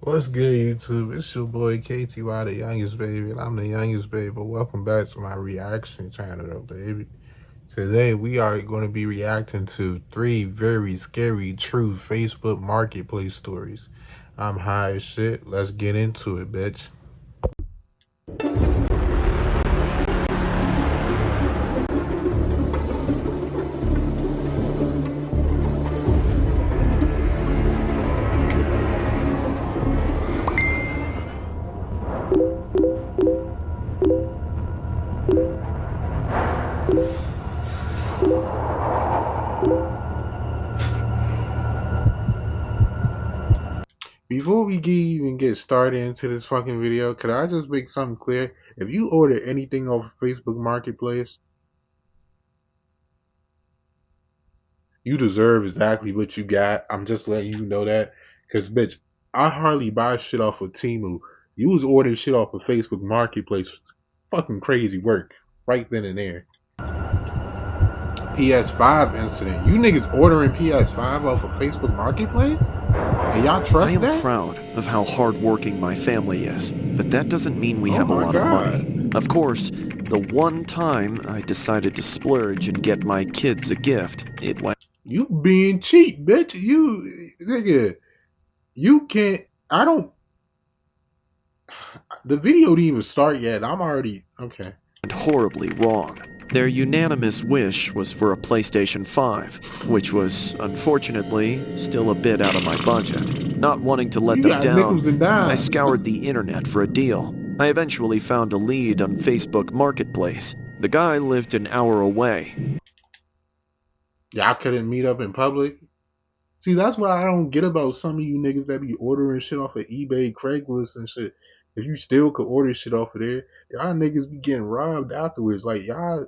What's good, YouTube? It's your boy KTY, the youngest baby, and I'm the youngest baby. But welcome back to my reaction channel, though, baby. Today, we are going to be reacting to 3 very scary, true Facebook Marketplace stories. I'm high as shit. Let's get into it, bitch. Before we even get started into this fucking video, could I just make something clear? If you order anything off Facebook Marketplace, you deserve exactly what you got. I'm just letting you know that. Because, bitch, I hardly buy shit off of Temu. You was ordering shit off of Facebook Marketplace. Fucking crazy work. Right then and there. PS5 incident. You niggas ordering PS5 off of Facebook Marketplace? And y'all trust that? I am proud of how hardworking my family is, but that doesn't mean we have a lot of money. Of course, the one time I decided to splurge and get my kids a gift, it went... You being cheap, bitch. You, nigga, you can't, I don't, the video didn't even start yet. I'm already, okay. horribly wrong. Their unanimous wish was for a PlayStation 5, which was, unfortunately, still a bit out of my budget. Not wanting to let them down, I scoured the internet for a deal. I eventually found a lead on Facebook Marketplace. The guy lived an hour away. Y'all couldn't meet up in public? See, that's what I don't get about some of you niggas that be ordering shit off of eBay, Craigslist, and shit. If you still could order shit off of there, y'all niggas be getting robbed afterwards. Like, y'all,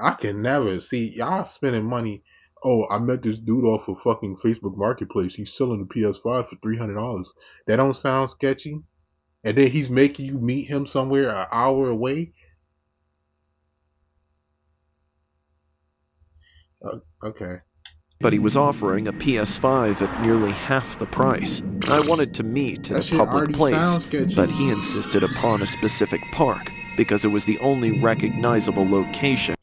I can never see y'all spending money. Oh, I met this dude off of fucking Facebook Marketplace. He's selling the PS5 for $300. That don't sound sketchy? And then he's making you meet him somewhere an hour away? Okay. But he was offering a PS5 at nearly half the price. I wanted to meet in a public place, but he insisted upon a specific park because it was the only recognizable location.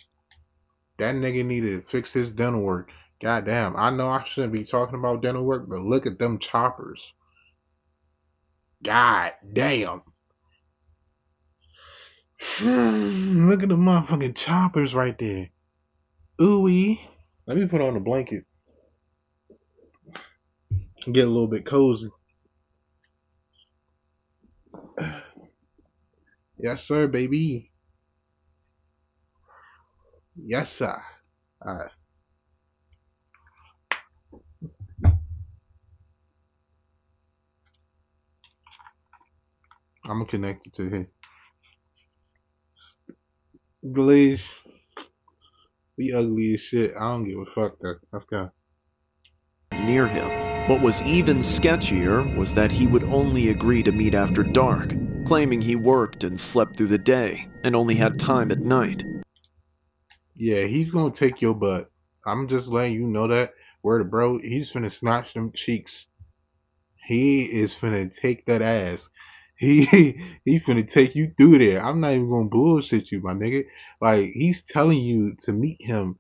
That nigga needed to fix his dental work. Goddamn, I know I shouldn't be talking about dental work, but look at them choppers. God damn. Look at the motherfucking choppers right there. Ooh-wee. Let me put on a blanket. Get a little bit cozy. Yes, sir, baby. Yes, sir. Alright. I'm gonna connect it to here. Glaze. We ugly as shit. I don't give a fuck though. Let's go. Near him. What was even sketchier was that he would only agree to meet after dark, claiming he worked and slept through the day and only had time at night. Yeah, he's gonna take your butt. I'm just letting you know that. Word, bro, he's finna snatch them cheeks. He is finna take that ass. He finna take you through there. I'm not even gonna bullshit you, my nigga. Like, he's telling you to meet him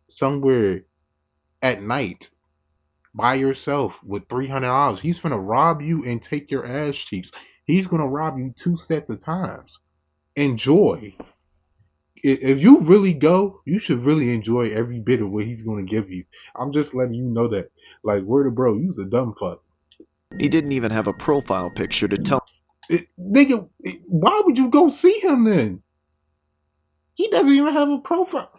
somewhere at night by yourself with $300. He's finna rob you and take your ass cheeks. He's gonna rob you 2 sets of times. Enjoy. If you really go, you should really enjoy every bit of what he's gonna give you. I'm just letting you know that. Like, word of bro, you's a dumb fuck. He didn't even have a profile picture to tell nigga, why would you go see him then? He doesn't even have a profile.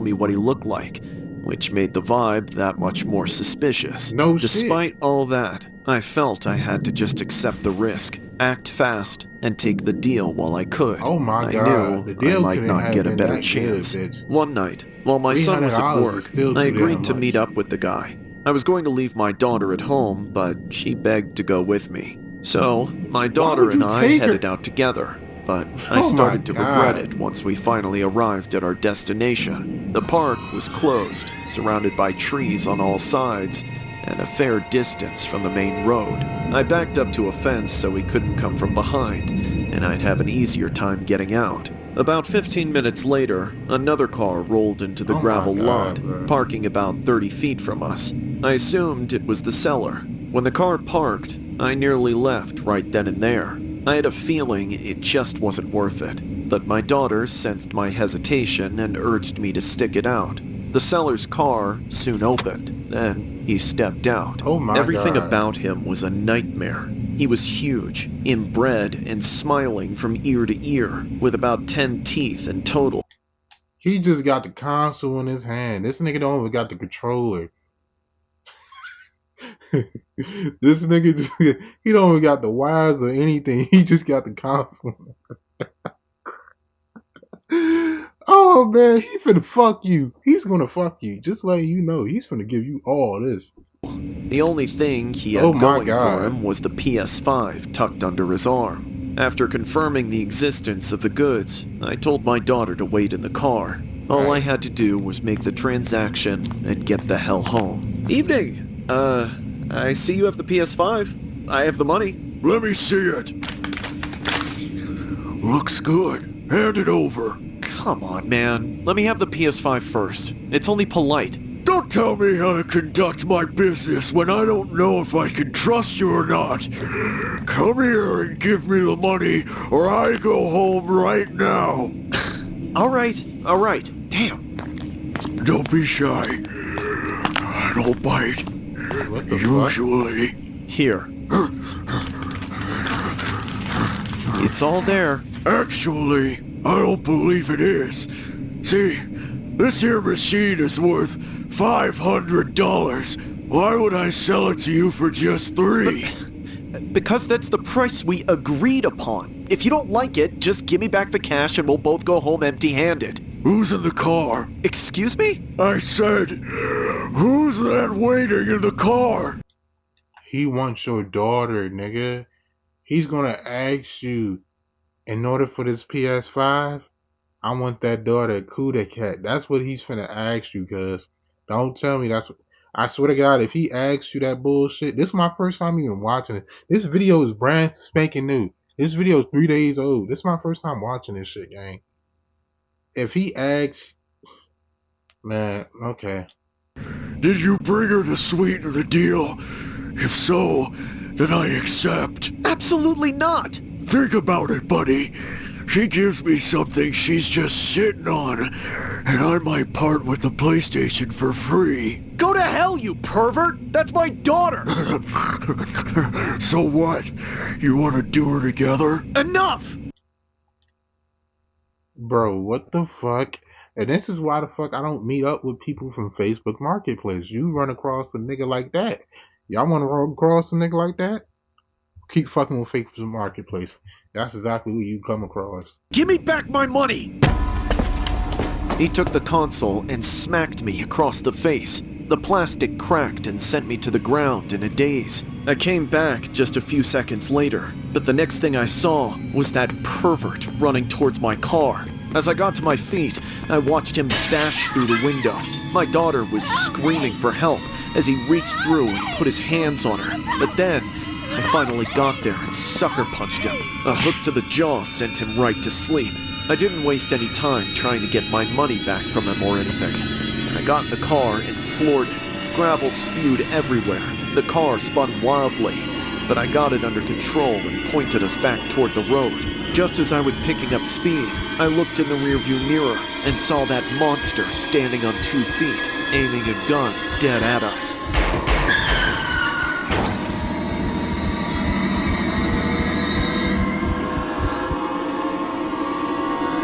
Me what he looked like, which made the vibe that much more suspicious. No Despite shit. all that, I felt I had to just accept the risk, act fast, and take the deal while I could. Oh my God. I knew I might not get a better chance. One night, while my son was at work, I agreed to meet up with the guy. I was going to leave my daughter at home, but she begged to go with me. So, my daughter and I headed out together, but I started to regret it once we finally arrived at our destination. The park was closed, surrounded by trees on all sides, and a fair distance from the main road. I backed up to a fence so he couldn't come from behind, and I'd have an easier time getting out. About 15 minutes later, another car rolled into the gravel lot, parking about 30 feet from us. I assumed it was the seller. When the car parked, I nearly left right then and there. I had a feeling it just wasn't worth it, but my daughter sensed my hesitation and urged me to stick it out. The seller's car soon opened, then he stepped out. Everything about him was a nightmare. He was huge, inbred, and smiling from ear to ear, with about 10 teeth in total. He just got the console in his hand. This nigga don't even got the controller. This nigga just, he don't even got the wires or anything. He just got the console. Oh man, he finna fuck you. He's gonna fuck you. Just letting you know, he's finna give you all this. The only thing he had going for him was the PS5 tucked under his arm. After confirming the existence of the goods, I told my daughter to wait in the car. All I had to do was make the transaction and get the hell home. Evening. I see you have the PS5. I have the money. Let me see it. Looks good. Hand it over. Come on, man. Let me have the PS5 first. It's only polite. Don't tell me how to conduct my business when I don't know if I can trust you or not. Come here and give me the money, or I go home right now. All right. Damn. Don't be shy. I don't bite. What the Usually. fuck? Here. It's all there. Actually, I don't believe it is. See, this here machine is worth $500. Why would I sell it to you for just $3? Because that's the price we agreed upon. If you don't like it, just give me back the cash and we'll both go home empty-handed. Who's in the car? Excuse me? I said, who's that waiting in the car? He wants your daughter, nigga. He's gonna ask you, in order for this PS5, I want that daughter Kuda Cat. That's what he's finna ask you, cuz. Don't tell me that's what. I swear to God, if he asks you that bullshit, this is my first time even watching it. This video is brand spanking new. This video is 3 days old. This is my first time watching this shit, gang. If he asks, man, okay. Did you bring her to sweeten the deal? If so, then I accept. Absolutely not. Think about it, buddy. She gives me something she's just sitting on, and I might part with the PlayStation for free. Go to hell, you pervert! That's my daughter! So what? You want to do her together? Enough! Bro, what the fuck? And this is why the fuck I don't meet up with people from Facebook Marketplace. You run across a nigga like that. Y'all want to run across a nigga like that? Keep fucking with Facebook Marketplace. That's exactly what you come across. Give me back my money! He took the console and smacked me across the face. The plastic cracked and sent me to the ground in a daze. I came back just a few seconds later, but the next thing I saw was that pervert running towards my car. As I got to my feet, I watched him bash through the window. My daughter was screaming for help as he reached through and put his hands on her. But then, I finally got there and sucker punched him. A hook to the jaw sent him right to sleep. I didn't waste any time trying to get my money back from him or anything. I got in the car and floored it. Gravel spewed everywhere. The car spun wildly, but I got it under control and pointed us back toward the road. Just as I was picking up speed, I looked in the rearview mirror and saw that monster standing on 2 feet, aiming a gun dead at us.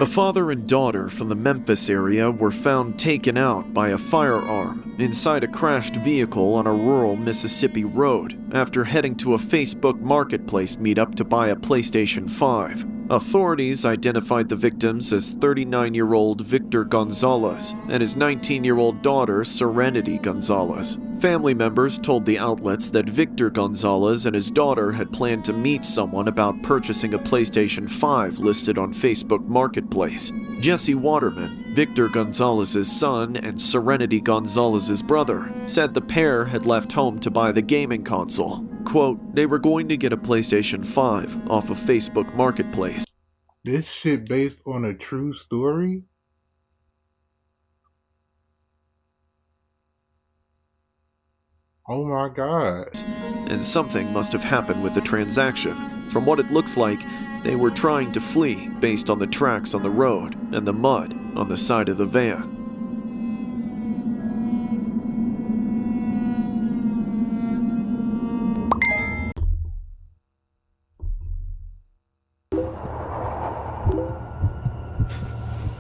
A father and daughter from the Memphis area were found taken out by a firearm inside a crashed vehicle on a rural Mississippi road after heading to a Facebook Marketplace meetup to buy a PlayStation 5. Authorities identified the victims as 39-year-old Victor Gonzalez and his 19-year-old daughter Serenity Gonzalez. Family members told the outlets that Victor Gonzalez and his daughter had planned to meet someone about purchasing a PlayStation 5 listed on Facebook Marketplace. Jesse Waterman, Victor Gonzalez's son and Serenity Gonzalez's brother, said the pair had left home to buy the gaming console. Quote, they were going to get a PlayStation 5 off of Facebook Marketplace. This shit based on a true story? Oh my god. And something must have happened with the transaction. From what it looks like, they were trying to flee based on the tracks on the road and the mud on the side of the van.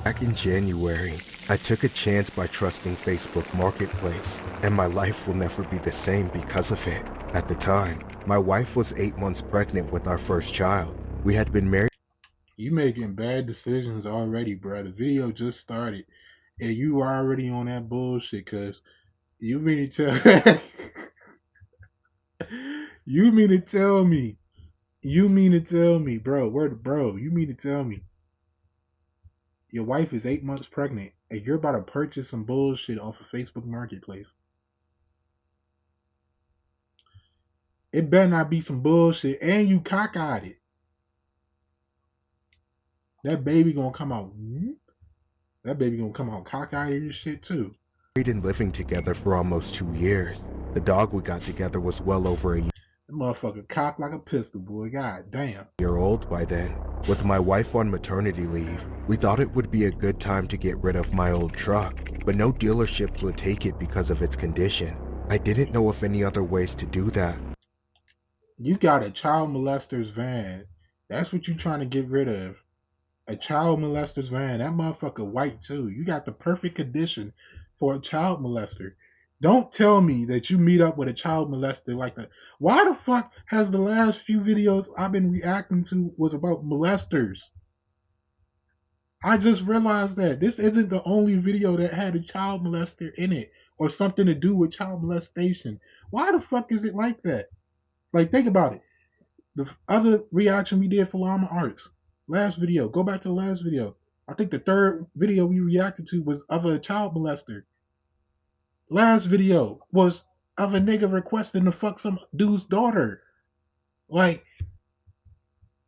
Back in January, I took a chance by trusting Facebook Marketplace, and my life will never be the same because of it. At the time, my wife was 8 months pregnant with our first child. We had been married. You making bad decisions already, bro. The video just started, and you already on that bullshit, cause you mean to tell you mean to tell me, bro, you mean to tell me your wife is 8 months pregnant and you're about to purchase some bullshit off of Facebook Marketplace? It better not be some bullshit, and you cockeyed it. That baby gonna come out. That baby gonna come out cockeyed and shit too. And living together for almost 2 years. The dog we got together was well over a That motherfucker cocked like a pistol, boy. God damn. year old by then. With my wife on maternity leave, we thought it would be a good time to get rid of my old truck, but no dealerships would take it because of its condition. I didn't know of any other ways to do that. You got a child molester's van. That's what you trying to get rid of. A child molester's van. That motherfucker white too. You got the perfect condition for a child molester. Don't tell me that you meet up with a child molester like that. Why the fuck has the last few videos I've been reacting to was about molesters? I just realized that this isn't the only video that had a child molester in it or something to do with child molestation. Why the fuck is it like that? Like, think about it. The other reaction we did for Llama Arts, last video, go back to the last video. I think the third video we reacted to was of a child molester. Last video was of a nigga requesting to fuck some dude's daughter. Like,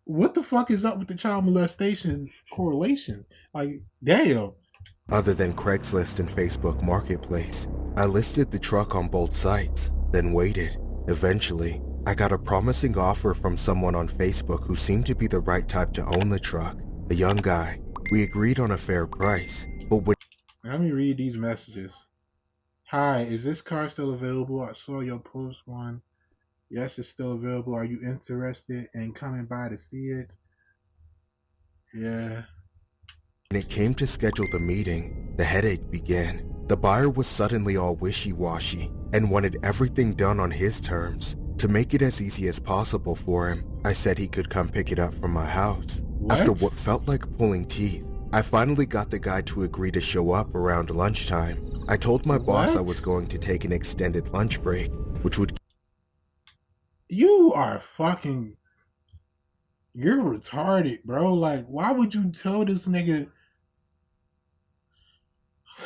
what the fuck is up with the child molestation correlation? Like, damn. Other than Craigslist and Facebook Marketplace, I listed the truck on both sites, then waited. Eventually, I got a promising offer from someone on Facebook who seemed to be the right type to own the truck. A young guy. We agreed on a fair price, but when... Let me read these messages. Hi, is this car still available? I saw your post one. Yes, it's still available. Are you interested in coming by to see it? Yeah. When it came to schedule the meeting, the headache began. The buyer was suddenly all wishy-washy and wanted everything done on his terms. To make it as easy as possible for him, I said he could come pick it up from my house. What? After what felt like pulling teeth, I finally got the guy to agree to show up around lunchtime. I told my boss I was going to take an extended lunch break, which would... You are fucking... You're retarded, bro. Like, why would you tell this nigga...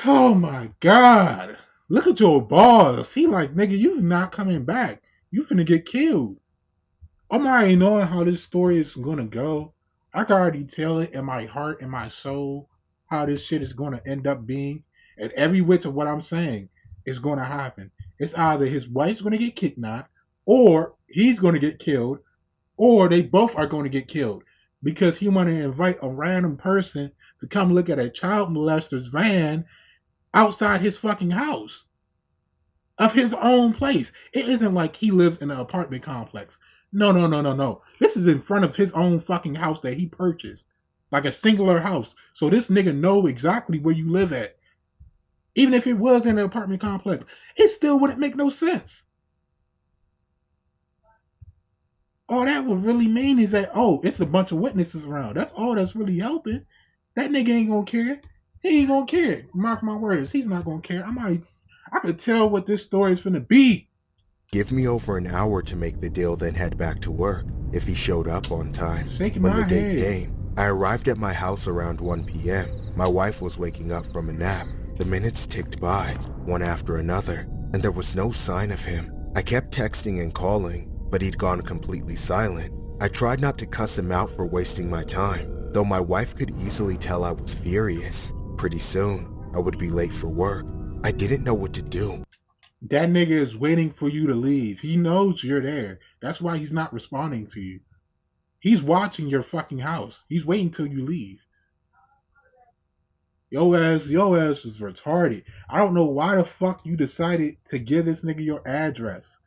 Oh my god. Look at your boss. He like, nigga, you not coming back. You finna get killed. I'm already knowing how this story is gonna go. I can already tell it in my heart and my soul how this shit is gonna end up being. And every whit of what I'm saying is gonna happen. It's either his wife's gonna get kidnapped, or he's gonna get killed, or they both are gonna get killed. Because he wanna invite a random person to come look at a child molester's van outside his fucking house. Of his own place. It isn't like he lives in an apartment complex. No. This is in front of his own fucking house that he purchased. Like a singular house. So this nigga know exactly where you live at. Even if it was in an apartment complex, it still wouldn't make no sense. All that would really mean is that, oh, it's a bunch of witnesses around. That's all that's really helping. That nigga ain't gonna care. He ain't gonna care. Mark my words. He's not gonna care. I could tell what this story is finna be. Give me over an hour to make the deal, then head back to work if he showed up on time. Shaking When my the day head. came, I arrived at my house around 1 p.m. My wife was waking up from a nap. The minutes ticked by, one after another, and there was no sign of him. I kept texting and calling, but he'd gone completely silent. I tried not to cuss him out for wasting my time, though my wife could easily tell I was furious. Pretty soon, I would be late for work. I didn't know what to do. That nigga is waiting for you to leave. He knows you're there. That's why he's not responding to you. He's watching your fucking house. He's waiting till you leave. Yo ass is retarded. I don't know why the fuck you decided to give this nigga your address.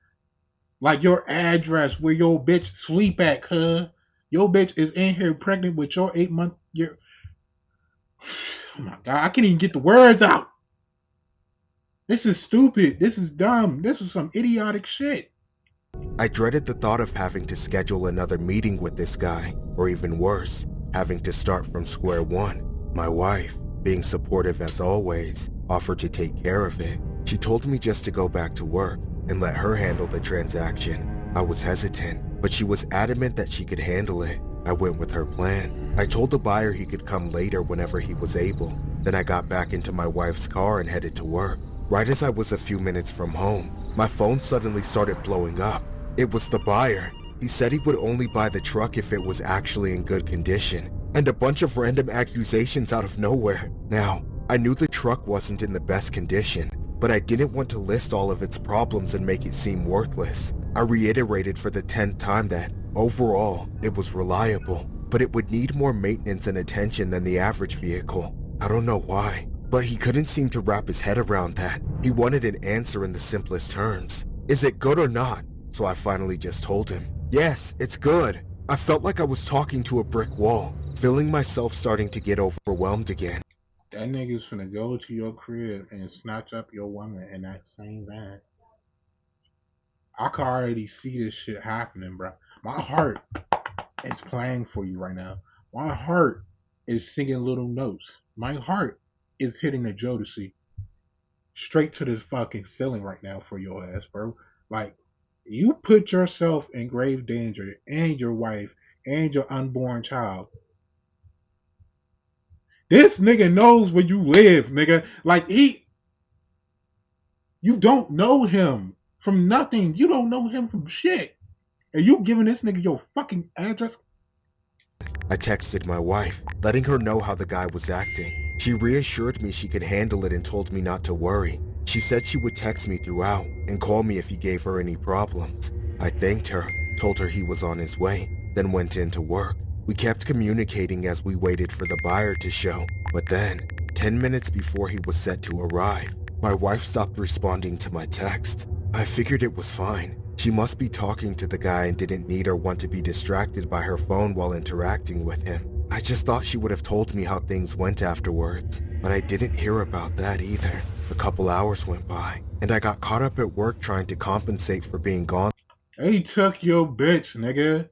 Like your address where your bitch sleep at, cuz. Your bitch is in here pregnant with your 8-month year. Oh my god, I can't even get the words out. This is stupid. This is dumb. This is some idiotic shit. I dreaded the thought of having to schedule another meeting with this guy, or even worse, having to start from square one. My wife, being supportive as always, offered to take care of it. She told me just to go back to work and let her handle the transaction. I was hesitant, but she was adamant that she could handle it. I went with her plan. I told the buyer he could come later whenever he was able. Then I got back into my wife's car and headed to work. Right as I was a few minutes from home, my phone suddenly started blowing up. It was the buyer. He said he would only buy the truck if it was actually in good condition, and a bunch of random accusations out of nowhere. Now, I knew the truck wasn't in the best condition, but I didn't want to list all of its problems and make it seem worthless. I reiterated for the 10th time that, overall, it was reliable, but it would need more maintenance and attention than the average vehicle. I don't know why, but he couldn't seem to wrap his head around that. He wanted an answer in the simplest terms. Is it good or not? So I finally just told him, yes, it's good. I felt like I was talking to a brick wall, feeling myself starting to get overwhelmed again. That nigga's finna go to your crib and snatch up your woman in that same van. I can already see this shit happening, bro. My heart is playing for you right now. My heart is singing little notes. My heart is hitting the Jodeci straight to the fucking ceiling right now for your ass, bro. Like, you put yourself in grave danger, and your wife, and your unborn child. This nigga knows where you live, nigga. Like, you don't know him from nothing. You don't know him from shit. And you giving this nigga your fucking address? I texted my wife, letting her know how the guy was acting. She reassured me she could handle it and told me not to worry. She said she would text me throughout and call me if he gave her any problems. I thanked her, told her he was on his way, then went in to work. We kept communicating as we waited for the buyer to show, but then, 10 minutes before he was set to arrive, my wife stopped responding to my text. I figured it was fine. She must be talking to the guy and didn't need or want to be distracted by her phone while interacting with him. I just thought she would have told me how things went afterwards, but I didn't hear about that either. A couple hours went by, and I got caught up at work trying to compensate for being gone. They took your bitch, nigga.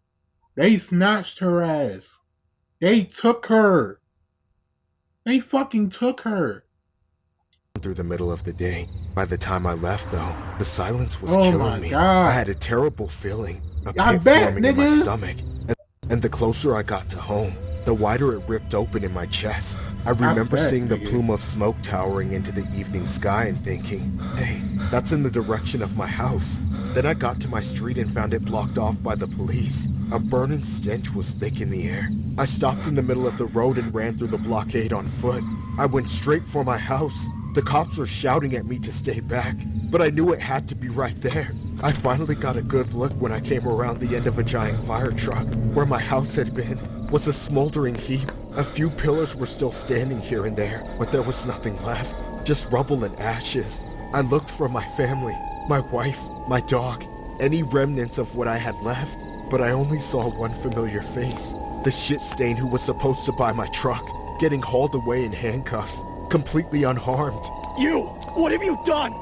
They snatched her ass. They took her. They fucking took her. Through the middle of the day. By the time I left, though, the silence was killing me. God. I had a terrible feeling, a I pit bet, forming nigga. in my stomach, and the closer I got to home, the wider it ripped open in my chest. I remember seeing the plume of smoke towering into the evening sky and thinking, hey, that's in the direction of my house. Then I got to my street and found it blocked off by the police. A burning stench was thick in the air. I stopped in the middle of the road and ran through the blockade on foot. I went straight for my house. The cops were shouting at me to stay back, but I knew it had to be right there. I finally got a good look when I came around the end of a giant fire truck. Where my house had been was a smoldering heap. A few pillars were still standing here and there, but there was nothing left, just rubble and ashes. I looked for my family, my wife, my dog, any remnants of what I had left, but I only saw one familiar face. The shit stain who was supposed to buy my truck, getting hauled away in handcuffs, completely unharmed. You! What have you done?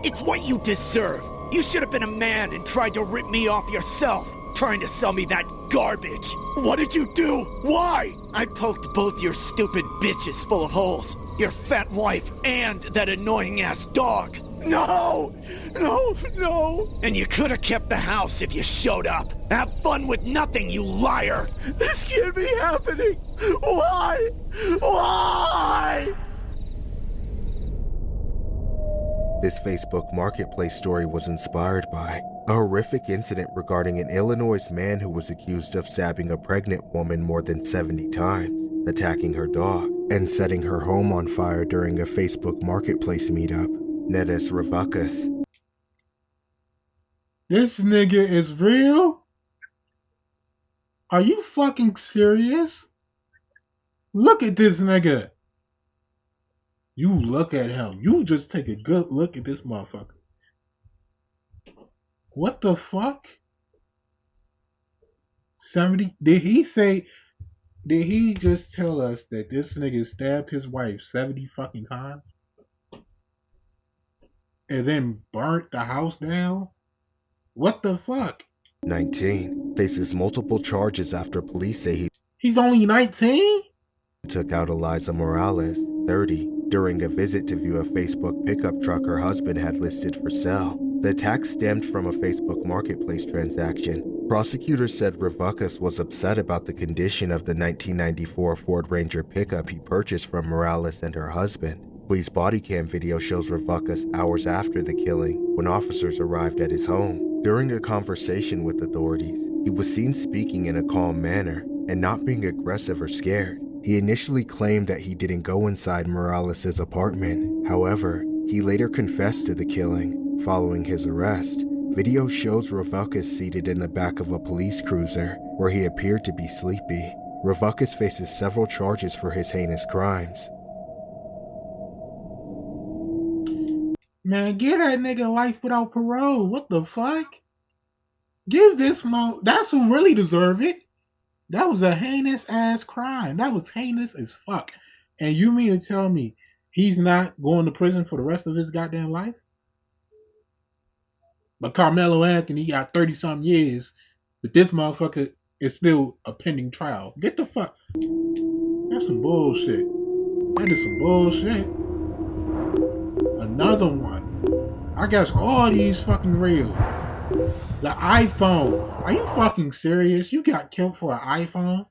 It's what you deserve. You should have been a man and tried to rip me off yourself, trying to sell me that garbage. What did you do? Why? I poked both your stupid bitches full of holes, your fat wife, and that annoying-ass dog. No! No! And you could have kept the house if you showed up. Have fun with nothing, you liar! This can't be happening! Why? Why? This Facebook Marketplace story was inspired by a horrific incident regarding an Illinois man who was accused of stabbing a pregnant woman more than 70 times, attacking her dog, and setting her home on fire during a Facebook Marketplace meetup. Nedes Revakas. This nigga is real? Are you fucking serious? Look at this nigga. You look at him. You just take a good look at this motherfucker. What the fuck? 70? Did he just tell us that this nigga stabbed his wife 70 fucking times? And then burnt the house down? What the fuck? 19. Faces multiple charges after police say he's only 19? Took out Eliza Morales, 30, during a visit to view a Facebook pickup truck her husband had listed for sale. The attack stemmed from a Facebook Marketplace transaction. Prosecutors said Revakas was upset about the condition of the 1994 Ford Ranger pickup he purchased from Morales and her husband. Police body cam video shows Revakas hours after the killing when officers arrived at his home. During a conversation with authorities, he was seen speaking in a calm manner and not being aggressive or scared. He initially claimed that he didn't go inside Morales' apartment. However, he later confessed to the killing. Following his arrest, video shows Revakas seated in the back of a police cruiser where he appeared to be sleepy. Revakas faces several charges for his heinous crimes. Man, give that nigga life without parole. What the fuck? Give this that's who really deserve it. That was a heinous ass crime. That was heinous as fuck. And you mean to tell me he's not going to prison for the rest of his goddamn life? But Carmelo Anthony got 30-something years, but this motherfucker is still a pending trial. Get the fuck. That's some bullshit. That is some bullshit. Another one. I guess all these fucking real. The iPhone. Are you fucking serious? You got killed for an iPhone?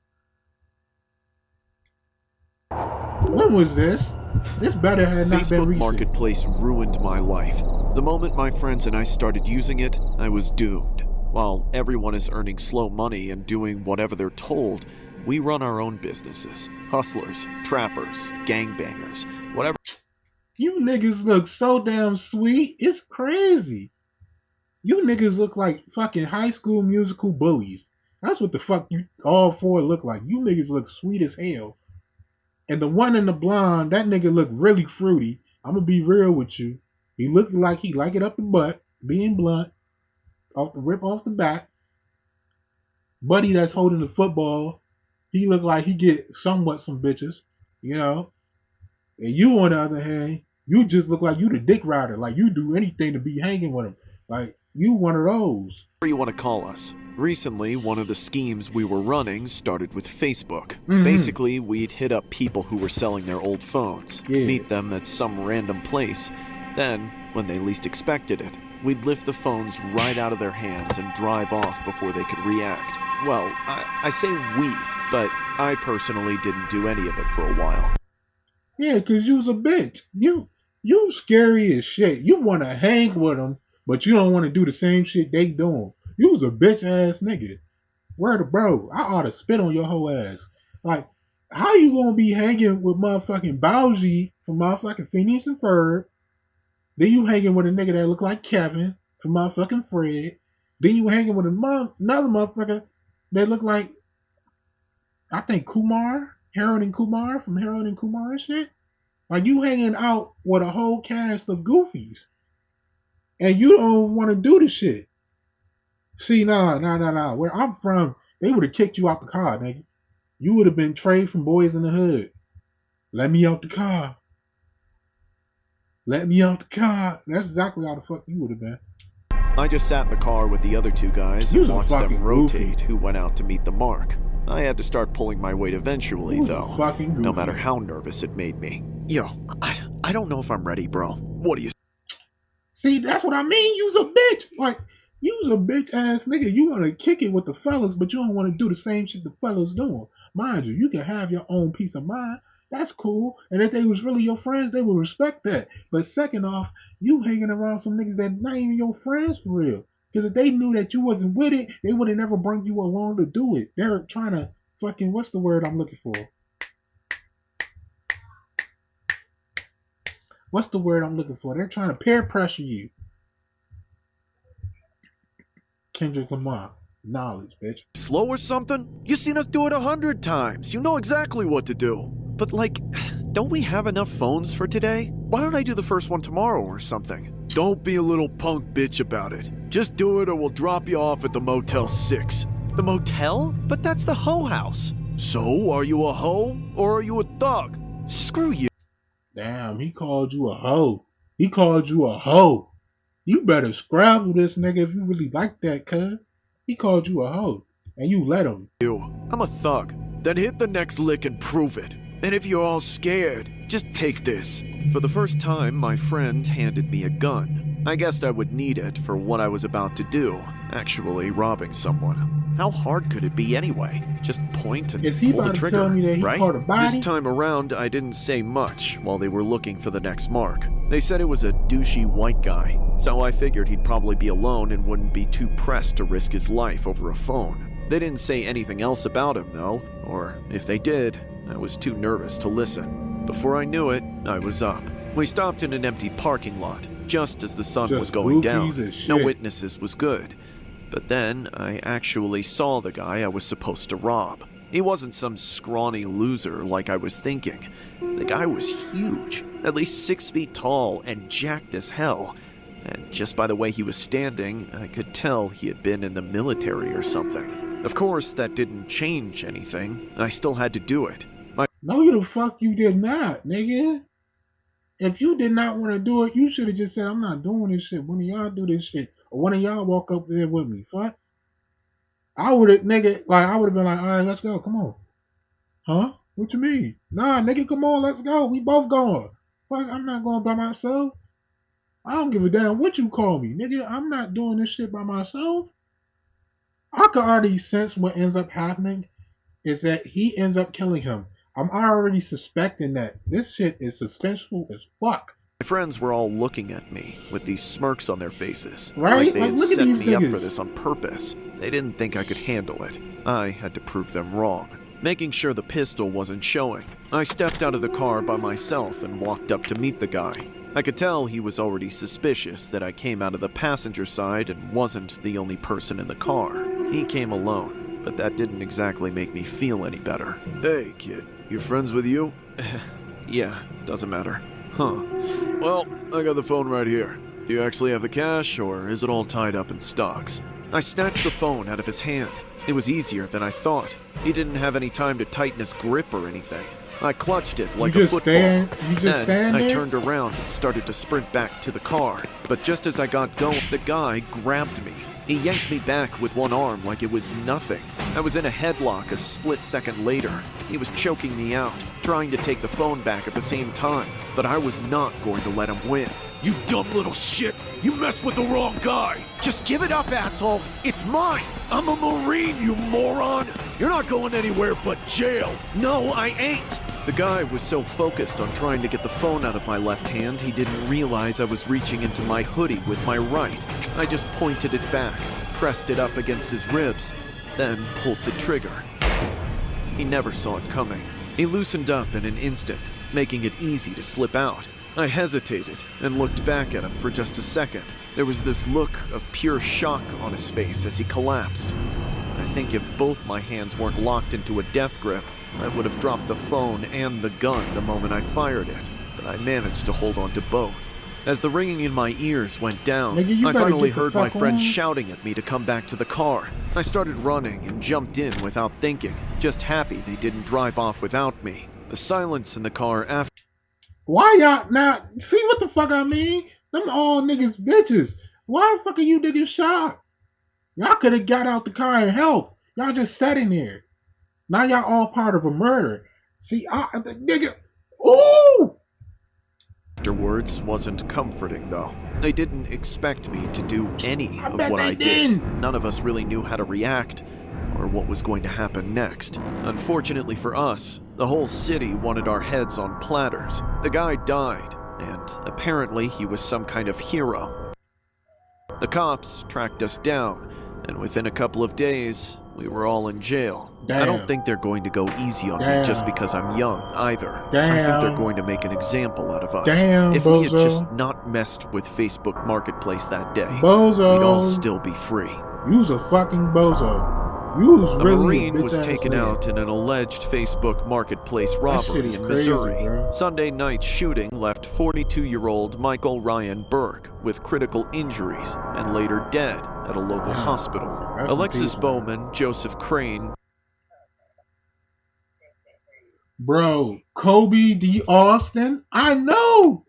When was this? This better have not been Facebook recent. Marketplace ruined my life. The moment my friends and I started using it, I was doomed. While everyone is earning slow money and doing whatever they're told, we run our own businesses. Hustlers, trappers, gangbangers, whatever. You niggas look so damn sweet. It's crazy. You niggas look like fucking High School Musical bullies. That's what the fuck you all four look like. You niggas look sweet as hell. And the one in the blonde, that nigga look really fruity. I'm gonna be real with you. He looked like he like it up the butt, being blunt, off the back. Buddy that's holding the football, he look like he get somewhat some bitches, you know. And you on the other hand, you just look like you the dick rider. Like you do anything to be hanging with him. Like you one of those. Whatever you want to call us. Recently, one of the schemes we were running started with Facebook. Mm-hmm. Basically, we'd hit up people who were selling their old phones, meet them at some random place. Then, when they least expected it, we'd lift the phones right out of their hands and drive off before they could react. Well, I say we, but I personally didn't do any of it for a while. Yeah, because you was a bitch. You scary as shit. You want to hang with them, but you don't want to do the same shit they doing. You was a bitch ass nigga. Word of bro, I ought to spit on your whole ass. Like, how you gonna be hanging with motherfucking Bowsy from motherfucking Phineas and Ferb? Then you hanging with a nigga that look like Kevin from motherfucking Fred. Then you hanging with another motherfucker that look like, I think Kumar, Harold and Kumar from Harold and Kumar and shit. Like you hanging out with a whole cast of goofies. And you don't want to do the shit. See, nah. Where I'm from, they would have kicked you out the car, nigga. You would have been Trey from Boys in the Hood. Let me out the car. Let me out the car. That's exactly how the fuck you would have been. I just sat in the car with the other two guys and watched them rotate who went out to meet the mark. I had to start pulling my weight eventually, though, no matter how nervous it made me. Yo, I don't know if I'm ready, bro. What do you... See, that's what I mean. You's a bitch. Like, you's a bitch ass nigga. You want to kick it with the fellas, but you don't want to do the same shit the fellas doing. Mind you, you can have your own peace of mind. That's cool. And if they was really your friends, they would respect that. But second off, you hanging around some niggas that not even your friends for real. Because if they knew that you wasn't with it, they would have never brought you along to do it. They're trying to fucking, what's the word I'm looking for? What's the word I'm looking for? They're trying to peer pressure you. Kendrick Lamar. Knowledge, bitch. Slow or something? You seen us do it 100 times. You know exactly what to do. But like, don't we have enough phones for today? Why don't I do the first one tomorrow or something? Don't be a little punk bitch about it. Just do it or we'll drop you off at the Motel 6. The motel? But that's the hoe house. So, are you a hoe or are you a thug? Screw you. Damn, he called you a hoe. He called you a hoe. You better scrabble this nigga if you really like that, cuz. He called you a hoe, and you let him. I'm a thug. Then hit the next lick and prove it. And if you're all scared, just take this. For the first time, my friend handed me a gun. I guessed I would need it for what I was about to do, actually robbing someone. How hard could it be anyway? Just point and pull the trigger, tell me that he right? caught a body? This time around, I didn't say much while they were looking for the next mark. They said it was a douchey white guy, so I figured he'd probably be alone and wouldn't be too pressed to risk his life over a phone. They didn't say anything else about him, though, or if they did, I was too nervous to listen. Before I knew it, I was up. We stopped in an empty parking lot, just as the sun was going down. No witnesses was good. But then, I actually saw the guy I was supposed to rob. He wasn't some scrawny loser like I was thinking. The guy was huge, at least 6 feet tall and jacked as hell. And just by the way he was standing, I could tell he had been in the military or something. Of course, that didn't change anything. I still had to do it. No, the fuck you did not, nigga. If you did not want to do it, you should have just said, I'm not doing this shit. One of y'all do this shit. Or one of y'all walk up there with me. Fuck. I would have, nigga, like, I would have been like, all right, let's go. Come on. Huh? What you mean? Nah, nigga, come on, let's go. We both going. Fuck, I'm not going by myself. I don't give a damn what you call me. Nigga, I'm not doing this shit by myself. I could already sense what ends up happening is that he ends up killing him. I'm already suspecting that this shit is suspenseful as fuck. My friends were all looking at me with these smirks on their faces. Right? Like they had look set at these me niggas. up for this on purpose. They didn't think I could handle it. I had to prove them wrong. Making sure the pistol wasn't showing, I stepped out of the car by myself and walked up to meet the guy. I could tell he was already suspicious that I came out of the passenger side and wasn't the only person in the car. He came alone, but that didn't exactly make me feel any better. Hey, kid, you friends with you? Yeah, doesn't matter. Huh. Well, I got the phone right here. Do you actually have the cash, or is it all tied up in stocks? I snatched the phone out of his hand. It was easier than I thought. He didn't have any time to tighten his grip or anything. I clutched it like a football. Then I turned around and started to sprint back to the car. But just as I got going, the guy grabbed me. He yanked me back with one arm like it was nothing. I was in a headlock a split second later. He was choking me out, trying to take the phone back at the same time, but I was not going to let him win. You dumb little shit! You messed with the wrong guy! Just give it up, asshole! It's mine! I'm a Marine, you moron! You're not going anywhere but jail! No, I ain't! The guy was so focused on trying to get the phone out of my left hand, he didn't realize I was reaching into my hoodie with my right. I just pointed it back, pressed it up against his ribs, then pulled the trigger. He never saw it coming. He loosened up in an instant, making it easy to slip out. I hesitated and looked back at him for just a second. There was this look of pure shock on his face as he collapsed. I think if both my hands weren't locked into a death grip, I would have dropped the phone and the gun the moment I fired it, but I managed to hold on to both. As the ringing in my ears went down, I finally heard my friends shouting at me to come back to the car. I started running and jumped in without thinking, just happy they didn't drive off without me. The silence in the car after... Why y'all not see what the fuck I mean? Them all niggas bitches. Why the fuck are you niggas shocked? Y'all could have got out the car and helped. Y'all just sat in there. Now y'all all part of a murder. See, the nigga. Ooh! Afterwards wasn't comforting, though. They didn't expect me to do any of what I did. None of us really knew how to react or what was going to happen next. Unfortunately for us, the whole city wanted our heads on platters. The guy died, and apparently he was some kind of hero. The cops tracked us down, and within a couple of days, we were all in jail. Damn. I don't think they're going to go easy on me just because I'm young, either. Damn. I think they're going to make an example out of us. Damn, if bozo. we had just not messed with Facebook Marketplace that day, bozo. we'd all still be free. You was a fucking bozo. You was A really Marine a was taken out in an alleged Facebook Marketplace robbery in crazy, Missouri. bro. Sunday night shooting left 42-year-old Michael Ryan Burke with critical injuries and later dead at a local hospital. Rest in Alexis peace, Bowman, Joseph Crane. Bro, Kobe D. Austin? I know!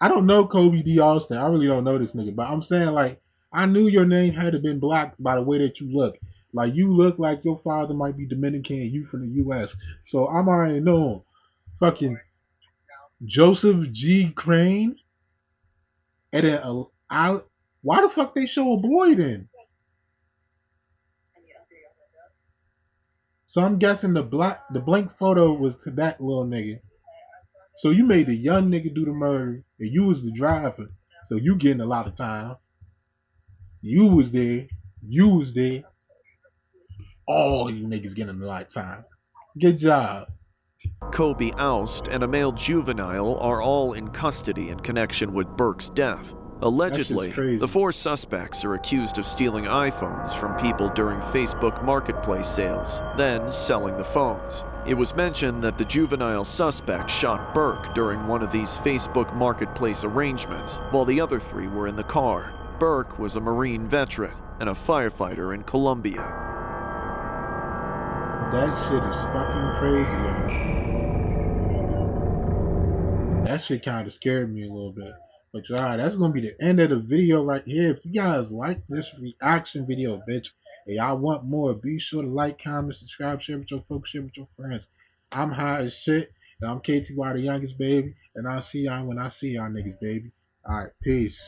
I don't know Kobe D. Austin. I really don't know this nigga. But I'm saying, like, I knew your name had to been blocked by the way that you look. Like, you look like your father might be Dominican and you from the U.S. So I'm already knowing. Fucking Joseph G. Crane? And then, why the fuck they show a boy then? So I'm guessing the blank photo was to that little nigga. So you made the young nigga do the murder, and you was the driver. So you getting a lot of time. You was there. You was there. All you niggas getting a lot of time. Good job. Kobe Oust and a male juvenile are all in custody in connection with Burke's death. Allegedly, the 4 suspects are accused of stealing iPhones from people during Facebook Marketplace sales, then selling the phones. It was mentioned that the juvenile suspect shot Burke during one of these Facebook Marketplace arrangements, while the other 3 were in the car. Burke was a Marine veteran and a firefighter in Colombia. That shit is fucking crazy, yo. That shit kind of scared me a little bit. But y'all, that's gonna be the end of the video right here. If you guys like this reaction video, bitch, and y'all want more, be sure to like, comment, subscribe, share with your folks, share with your friends. I'm high as shit, and I'm KTY the youngest, baby. And I'll see y'all when I see y'all niggas, baby. Alright, peace.